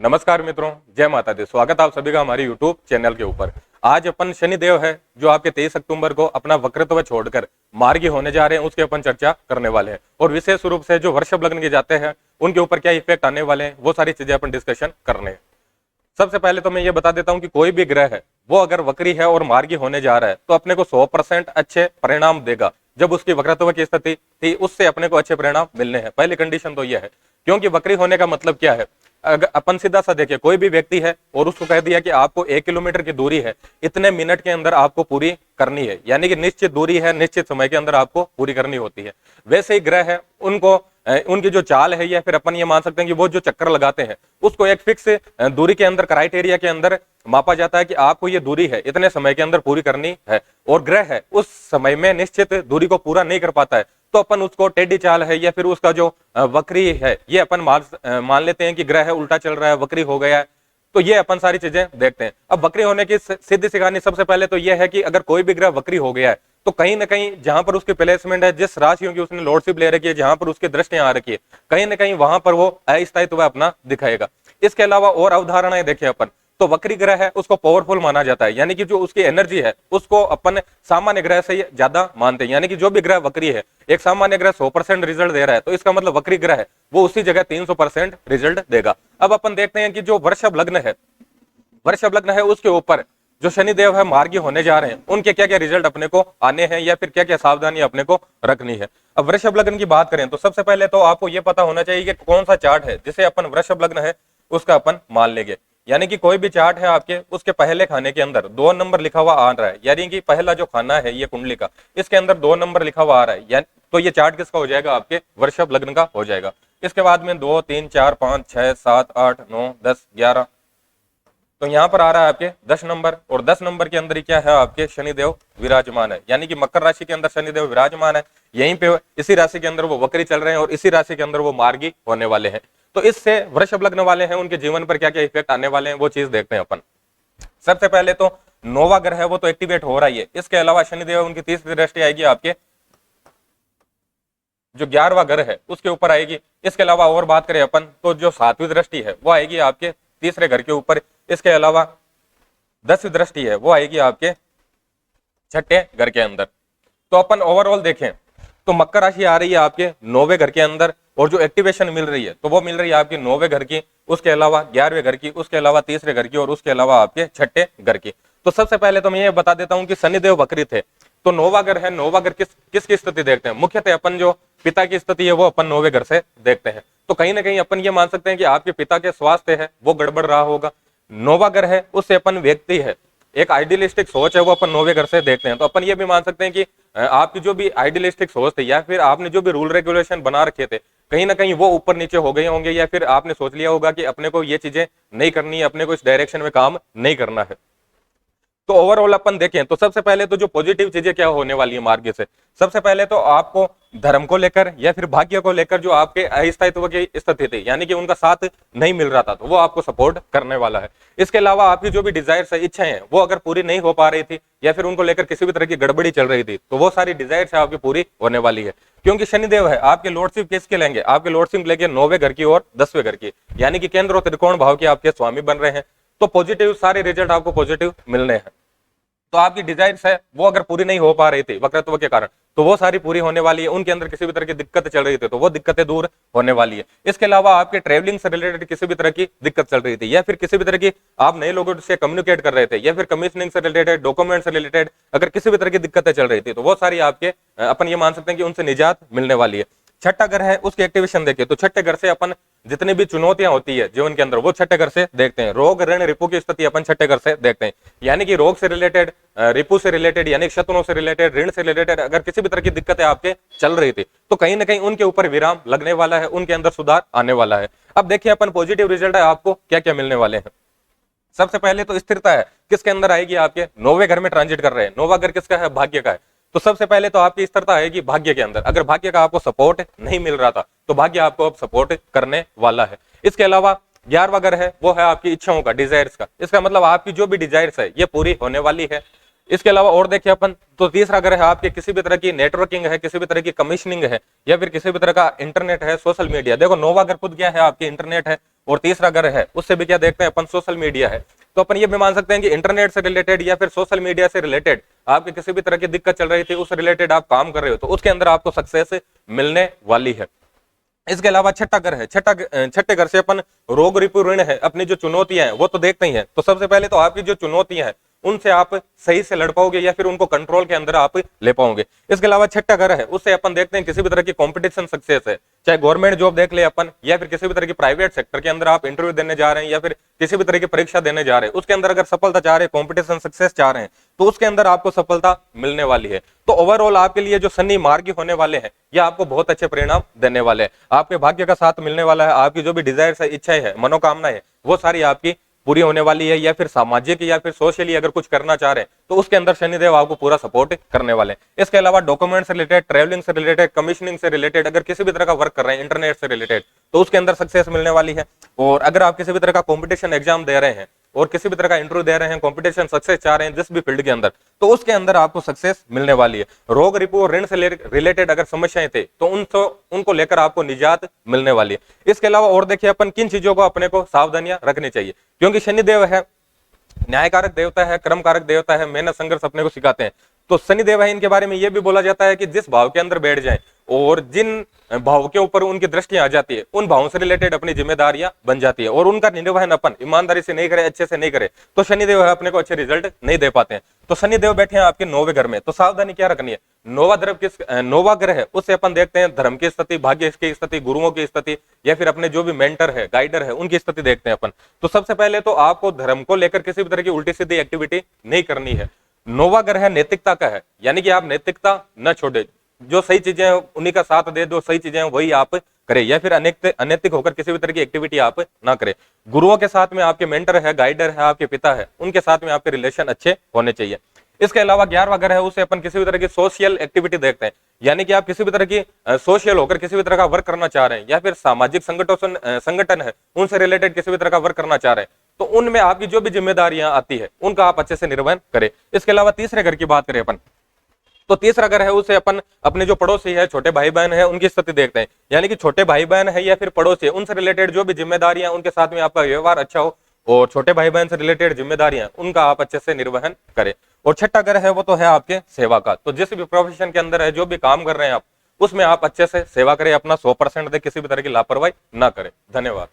नमस्कार मित्रों, जय माता दी। स्वागत आप सभी का हमारे YouTube चैनल के ऊपर। आज अपन शनिदेव है जो आपके 23 अक्टूबर को अपना वक्रत्व छोड़कर मार्गी होने जा रहे हैं, उसके अपन चर्चा करने वाले हैं। और विशेष रूप से जो वृषभ लग्न के जाते हैं उनके ऊपर क्या इफेक्ट आने वाले हैं, वो सारी चीजें अपन डिस्कशन करने हैं। सबसे पहले तो मैं ये बता देता हूं कि कोई भी ग्रह है वो अगर वक्री है और मार्गी होने जा रहा है तो अपने को 100% अच्छे परिणाम देगा। जब उसकी वक्रत्व की स्थिति थी उससे अपने को अच्छे परिणाम मिलने हैं। पहली कंडीशन तो यह है, क्योंकि वक्री होने का मतलब क्या है। अगर अपन सीधा सा देखिए, कोई भी व्यक्ति है और उसको कह दिया कि आपको 1 किलोमीटर की दूरी है, इतने मिनट के अंदर आपको पूरी करनी है, यानी कि निश्चित दूरी है, निश्चित समय के अंदर आपको पूरी करनी होती है। वैसे ही ग्रह है, उनको उनकी जो चाल है या फिर अपन ये मान सकते हैं कि वो जो चक्कर लगाते हैं उसको एक फिक्स दूरी के अंदर, क्राइटेरिया के अंदर मापा जाता है कि आपको ये दूरी है इतने समय के अंदर पूरी करनी है। और ग्रह है उस समय में निश्चित दूरी को पूरा नहीं कर पाता है तो अपन उसको टेढ़ी चाल है या फिर उसका जो वक्री है ये अपन मान लेते हैं कि ग्रह है उल्टा चल रहा है, वक्री हो गया है। तो ये अपन सारी चीजें देखते हैं। अब वक्री होने की सीधी सी कहानी सबसे पहले तो ये है कि अगर कोई भी ग्रह वक्री हो गया है तो कहीं ना कहीं जहां पर उसकी प्लेसमेंट है, जिस राशियों की उसने लॉर्डशिप ले रखी है, जहां पर उसकी दृष्टियां आ रखी है, कहीं ना कहीं वहां पर वो अस्थायित्व अपना दिखाएगा। इसके अलावा और अवधारणाएं देखें अपन तो वक्री ग्रह है उसको पावरफुल माना जाता है, यानी कि जो उसकी एनर्जी है उसको अपन सामान्य ग्रह से ज्यादा मानते हैं। यानी कि जो भी ग्रह वक्री है, एक सामान्य ग्रह 100% रिजल्ट दे रहा है तो इसका मतलब वक्री ग्रह है वो उसी जगह 300% रिजल्ट देगा। अब अपन देखते हैं कि जो वृषभ लग्न है उसके ऊपर जो शनिदेव है मार्गी होने जा रहे हैं, उनके क्या क्या रिजल्ट अपने को आने हैं या फिर क्या क्या सावधानी अपने को रखनी है। अब वृषभ लग्न की बात करें तो सबसे पहले तो आपको यह पता होना चाहिए कि कौन सा चार्ट है जिसे अपन वृषभ लग्न है उसका अपन मान लेंगे। यानी कि कोई भी चार्ट है आपके, उसके पहले खाने के अंदर 2 नंबर लिखा हुआ आ रहा है, यानी कि पहला जो खाना है ये कुंडली का, इसके अंदर 2 नंबर लिखा हुआ आ रहा है, यानी तो ये चार्ट किसका हो जाएगा, आपके वृषभ लग्न का हो जाएगा। इसके बाद में 2 3 4 5 6 7 8 9 10 11, तो यहाँ पर आ रहा है आपके 10 नंबर। और 10 नंबर के अंदर ही क्या है, आपके शनिदेव विराजमान है, यानी कि मकर राशि के अंदर शनिदेव विराजमान है। यहीं पे इसी राशि के अंदर वो वक्री चल रहे हैं और इसी राशि के अंदर वो मार्गी होने वाले हैं। तो इससे वृषभ लग्न वाले हैं उनके जीवन पर क्या क्या इफेक्ट आने वाले हैं वो चीज देखते हैं अपन। सबसे पहले तो नोवा ग्रह है वो तो एक्टिवेट हो रहा ही है। इसके अलावा शनिदेव उनकी तीसरी दृष्टि आएगी आपके जो 11वां ग्रह है उसके ऊपर आएगी। इसके अलावा और बात करें अपन तो जो 7वीं दृष्टि है वो आएगी आपके तीसरे घर के ऊपर। इसके अलावा 10वीं दृष्टि है वो आएगी आपके छठे घर के अंदर। तो अपन ओवरऑल देखें तो मकर राशि आ रही है आपके 9वें घर के अंदर और जो एक्टिवेशन मिल रही है तो वो मिल रही है आपके 9वें घर की, उसके अलावा 11वें घर की, उसके अलावा तीसरे घर की और उसके अलावा आपके छठे घर की। तो सबसे पहले तो मैं ये बता देता हूं कि शनिदेव वक्री थे तो नौवा घर है, नौवा घर किसकी स्थिति देखते हैं, मुख्यतः अपन जो पिता की स्थिति है वो अपन 9वें घर से देखते हैं। तो कहीं ना कहीं अपन ये मान सकते हैं कि आपके पिता के स्वास्थ्य है वो गड़बड़ रहा होगा। 9वां घर है उससे अपन व्यक्ति है, एक आइडियलिस्टिक सोच है वो अपन 9वें घर से देखते हैं। तो अपन ये भी मान सकते हैं कि आपकी जो भी आइडियलिस्टिक सोच थी या फिर आपने जो भी रूल रेगुलेशन बना रखे थे कहीं ना कहीं वो ऊपर नीचे हो गए होंगे, या फिर आपने सोच लिया होगा कि अपने को ये चीजें नहीं करनी है, अपने को इस डायरेक्शन में काम नहीं करना है। तो ओवरऑल अपन देखें तो सबसे पहले तो जो पॉजिटिव चीजें क्या होने वाली है मार्ग से, सबसे पहले तो आपको धर्म को लेकर या फिर भाग्य को लेकर जो आपके अस्थायित्व की स्थिति थी, यानी कि उनका साथ नहीं मिल रहा था, तो वो आपको सपोर्ट करने वाला है। इसके अलावा आपकी जो भी डिजायर्स है, इच्छाएं हैं, वो अगर पूरी नहीं हो पा रही थी या फिर उनको लेकर किसी भी तरह की गड़बड़ी चल रही थी तो वो सारी डिजायर्स है आपकी पूरी होने वाली है। क्योंकि शनिदेव है आपके लॉर्डशिप किसके लेंगे, आपके लॉर्डशिप लेंगे 9वें घर की और 10वें घर की, यानी कि केंद्र और त्रिकोण भाव के आपके स्वामी बन रहे हैं। तो पॉजिटिव सारे रिजल्ट आपको पॉजिटिव मिलने हैं। तो आपकी डिजायर्स है वो अगर पूरी नहीं हो पा रही थी वक्रत्व के कारण तो वो सारी पूरी होने वाली है। उनके अंदर किसी भी तरह की दिक्कत चल रही थी तो वो दिक्कतें दूर होने वाली है। इसके अलावा आपके ट्रेवलिंग से रिलेटेड किसी भी तरह की दिक्कत चल रही थी या फिर किसी भी तरह की आप नए लोगों से कम्युनिकेट कर रहे थे या फिर कमीशनिंग से रिलेटेड, डॉक्यूमेंट से रिलेटेड अगर किसी भी तरह की दिक्कतें चल रही थी तो वो सारी आपके अपन ये मान सकते हैं कि उनसे निजात मिलने वाली है। छठा घर है उसकी एक्टिवेशन देखिए तो छठे घर से अपन जितनी भी चुनौतियां होती है जीवन के अंदर वो छठे घर से देखते हैं। रोग ऋण रिपु की स्थिति अपन छठे घर से देखते हैं, यानी कि रोग से रिलेटेड, रिपु से रिलेटेड यानी शत्रुओं से रिलेटेड, ऋण से रिलेटेड अगर किसी भी तरह की दिक्कतें आपके चल रही थी तो कहीं ना कहीं उनके ऊपर विराम लगने वाला है, उनके अंदर सुधार आने वाला है। अब देखिए अपन पॉजिटिव रिजल्ट है आपको क्या क्या मिलने वाले हैं। सबसे पहले तो स्थिरता है किसके अंदर आएगी, आपके 9वें घर में ट्रांजिट कर रहे हैं। 9वां घर किसका है, भाग्य का है। तो सबसे पहले तो आपकी स्थिरता आएगी भाग्य के अंदर। अगर भाग्य का आपको सपोर्ट नहीं मिल रहा था तो भाग्य आपको अब सपोर्ट करने वाला है। इसके अलावा 11वां घर है वो है आपकी इच्छाओं का, डिजायर्स का। इसका मतलब आपकी जो भी डिजायर्स है ये पूरी होने वाली है। इसके अलावा और देखिए अपन तो तीसरा घर है आपके किसी भी तरह की नेटवर्किंग है, किसी भी तरह की कमीशनिंग है या फिर किसी भी तरह का इंटरनेट है, सोशल मीडिया। देखो 9वां घर खुद क्या है आपके इंटरनेट है और तीसरा घर है उससे भी क्या देखते हैं अपन, सोशल मीडिया है। तो अपन ये भी मान सकते हैं कि इंटरनेट से रिलेटेड या फिर सोशल मीडिया से रिलेटेड आपकी किसी भी तरह की दिक्कत चल रही थी, उस रिलेटेड आप काम कर रहे हो, तो उसके अंदर आपको सक्सेस मिलने वाली है। इसके अलावा छठा घर है, छठे घर से अपन रोग रिपु ऋण है, अपनी जो चुनौतियां हैं वो तो देखते ही हैं। तो सबसे पहले तो आपकी जो चुनौतियां हैं उनसे आप सही से लड़ पाओगे या फिर उनको कंट्रोल के अंदर आप ले पाओगे। इसके अलावा छठा घर है उससे अपन देखते हैं किसी भी तरह की कंपटीशन सक्सेस है, चाहे गवर्नमेंट जॉब देख ले अपन या फिर किसी भी तरह की प्राइवेट सेक्टर के अंदर आप इंटरव्यू देने जा रहे हैं या फिर किसी भी तरह की परीक्षा देने जा रहे हैं, उसके अंदर अगर सफलता चाह रहे हैं, कॉम्पिटिशन सक्सेस चाह रहे हैं, तो उसके अंदर आपको सफलता मिलने वाली है। तो ओवरऑल आपके लिए जो शनि मार्गी होने वाले हैं ये आपको बहुत अच्छे परिणाम देने वाले हैं, आपके भाग्य का साथ मिलने वाला है, आपकी जो भी डिजायर है, इच्छाएं है, मनोकामनाएं है, वो सारी आपकी पूरी होने वाली है। या फिर सामाजिक या फिर सोशली अगर कुछ करना चाह रहे हैं तो उसके अंदर शनिदेव आपको पूरा सपोर्ट करने वाले हैं। इसके अलावा डॉक्यूमेंट से रिलेटेड, ट्रेवलिंग से रिलेटेड, कमीशनिंग से रिलेटेड अगर किसी भी तरह का वर्क कर रहे हैं इंटरनेट से रिलेटेड, तो उसके अंदर सक्सेस मिलने वाली है। और अगर आप किसी भी तरह का कॉम्पिटिशन एग्जाम दे रहे हैं और किसी भी तरह का इंटरव्यू दे रहे हैं, कॉम्पिटिशन सक्सेस चाह रहे हैं जिस भी फील्ड के अंदर, तो उसके अंदर आपको सक्सेस मिलने वाली है। रोग रिपु और ऋण से रिलेटेड अगर समस्याएं थे तो उनको लेकर आपको निजात मिलने वाली है। इसके अलावा और देखिए अपन किन चीजों को अपने को सावधानियां रखनी चाहिए, क्योंकि शनिदेव है न्यायकारक देवता है, कर्मकारक देवता है, मेहनत संघर्ष अपने को सिखाते हैं। तो शनिदेव है, इनके बारे में यह भी बोला जाता है कि जिस भाव के अंदर बैठ जाएं और जिन भाव के ऊपर उनकी दृष्टि आ जाती है, उन भावों से रिलेटेड अपनी जिम्मेदारियां बन जाती है और उनका निर्वहन अपन ईमानदारी से नहीं करे, अच्छे से नहीं करे, तो शनिदेव है अपने को अच्छे रिजल्ट नहीं दे पाते हैं। तो शनिदेव बैठे हैं आपके 9वें घर में, तो सावधानी क्या रखनी है। नौवा ग्रह है उससे अपन देखते हैं धर्म की स्थिति, भाग्य की स्थिति, गुरुओं की स्थिति या फिर अपने जो भी मेंटर है, गाइडर है, उनकी स्थिति देखते हैं अपन। तो सबसे पहले तो आपको धर्म को लेकर किसी भी तरह की उल्टी सीधी एक्टिविटी नहीं करनी है। नौवा ग्रह नैतिकता का है, यानी कि आप नैतिकता न छोड़े, जो सही चीजें हैं उन्हीं का साथ दे, जो सही चीजें हैं वही आप करें, या फिर अनैतिक होकर किसी भी तरह की एक्टिविटी आप ना करें। गुरुओं के साथ में आपके मेंटर है, गाइडर है, आपके पिता है, उनके साथ में आपके रिलेशन अच्छे होने चाहिए। इसके अलावा 11वां घर है, उसे अपन किसी भी तरह की सोशल एक्टिविटी देखते हैं, यानी कि आप किसी भी तरह की सोशल होकर किसी भी तरह का वर्क करना चाह रहे हैं या फिर सामाजिक संगठन है उनसे रिलेटेड किसी भी तरह का वर्क करना चाह रहे हैं, तो उनमें आपकी जो भी जिम्मेदारियां आती है उनका आप अच्छे से निर्वहन करें। इसके अलावा तीसरे घर की बात करें अपन, तो तीसरा घर है उसे अपन अपने जो पड़ोसी है, छोटे भाई बहन है, उनकी स्थिति देखते हैं, यानी कि छोटे भाई बहन है या फिर पड़ोसी है, उनसे रिलेटेड जो भी जिम्मेदारियां, उनके साथ में आपका व्यवहार अच्छा हो और छोटे भाई बहन से रिलेटेड जिम्मेदारियां उनका आप अच्छे से निर्वहन करें। और छठा घर है वो तो है आपके सेवा का, तो जिस भी प्रोफेशन के अंदर है, जो भी काम कर रहे हैं आप, उसमें आप अच्छे से सेवा करें, अपना 100% दे, किसी भी तरह की लापरवाही ना करें। धन्यवाद।